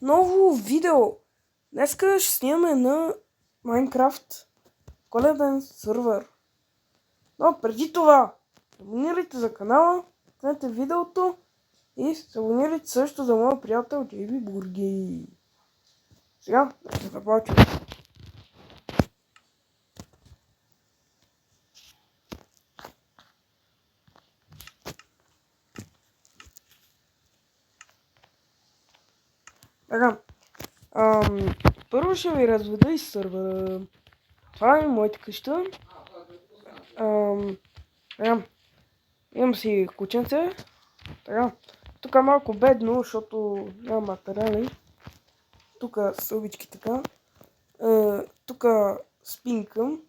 Ново видео! Днеска ще снимаме на Minecraft коледен сервер. Но преди това, абонирайте за канала, гледайте видеото и се абонирайте също за моя приятел JB Бурги. Сега, да започваме. Така, първо ще ви разведа из сървъра. Това е моята къща. Имам си кученце. Така, тук е малко бедно, защото няма материали. Тук сълбички така. Тук спинкам,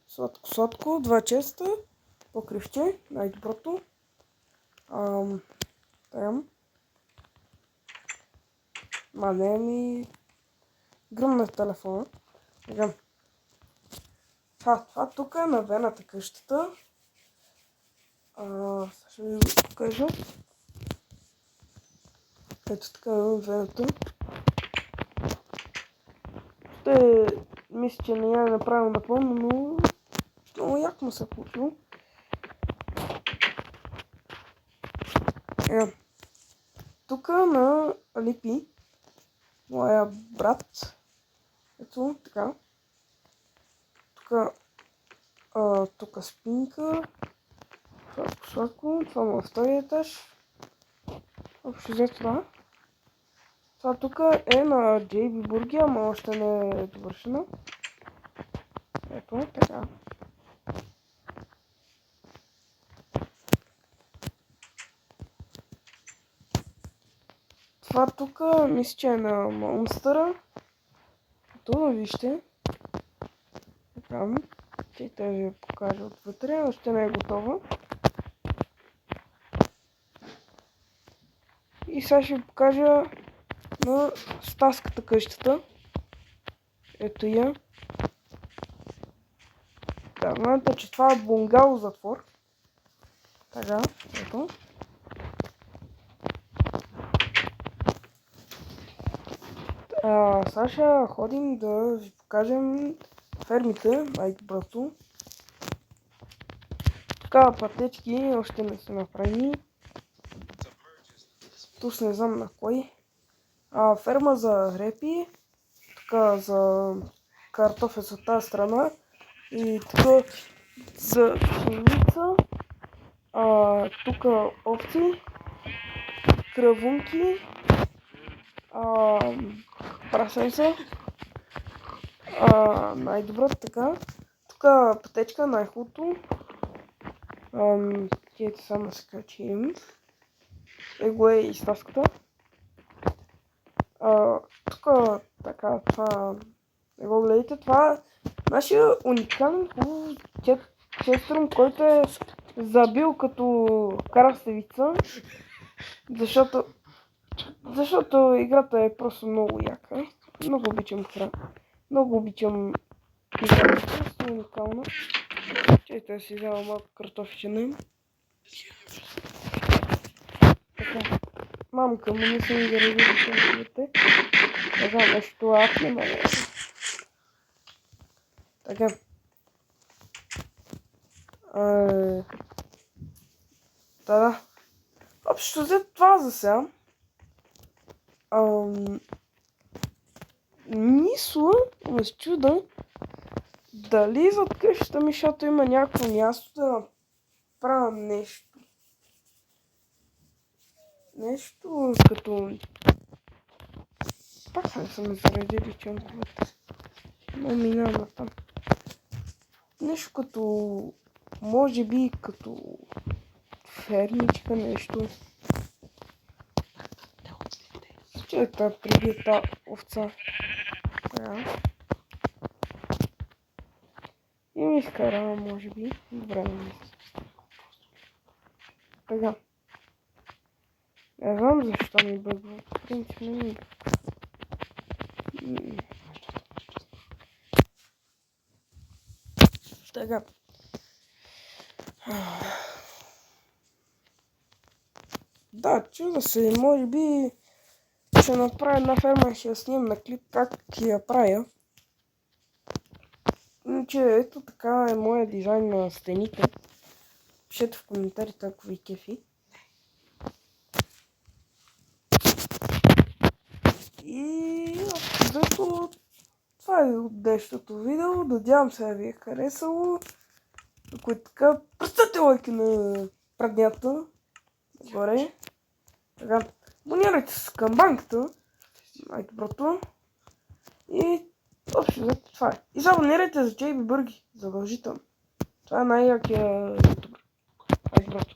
сладко, два честа, покривче, най-доброто. Там. Маде ми гръмна телефона. Така. Това тук е на вената къщата. Ще ви го покажа. Ето така е вената. Мисля, че не я е направил напълно, но много яко му се е получило. Тук на Липи, моя брат, ето така. Тук спинка, сладко, това му е втория етаж. Общо взето това. Това тук е на JB Бурги, ама още не е довършена. Ето, така. Това тук мисля, че е на Монстъра. Ето, вижте. Така. Чайте да ви покажа отвътре, още не е готова. И сега ще ви покажа на Стаската къщата. Ето я. Да, знаете, че това е бунгало затвор. Така, ето. Сега ще ходим да ви покажем фермите, най-доброто. Тук пътечки още не са направени. Тук не знам на кой. Ферма за репи. Тук за картофи от тази страна. И тук за пшеница. Тук овци. Кръвунки. Прасенца. Най-доброто така. Тук пътечка, най-хубавото. Тието само се качим. Его е и Стаската. Тук така, това го гледайте, това е нашия уникален хубав честрум, който е забил като краставица, защото играта е просто много яка. Много обичам много обичам играта, просто уникална. Чайте да си взема малко картофичена. Така. Мамка му не съм ги заредили ченковете. Така, нещо апне, маме. Така. Да. Общо взе това за сега. Мисля, ме чуда дали зад къщата ми, защото има някакво място да правя нещо. Нещо като... Пак не са ме заредили ченковете. Но минавам там. Нещо като... Може би като... фермичка нещо. Че е тази прибита овца. И ми изкарава, може би. Добре, не мисля. Така. Не знам защо ми бъгва. В принцип не ми. Така. Да, чуда се, може би ще направя една ферма и ще я снимам на клип как я правя. Иначе ето така е моя дизайн на стените. Пишете в коментарите ако ви кефи. И общо това е от днешното видео. Надявам се да ви е харесало. Ако е така, поставете лайки на преднята. Горе. Така, абонирайте се към банката. Най-доброто. И общо това е. И се абонирайте за JB Burgi. Задължително. Това е най-якия ютубър. Най-доброто.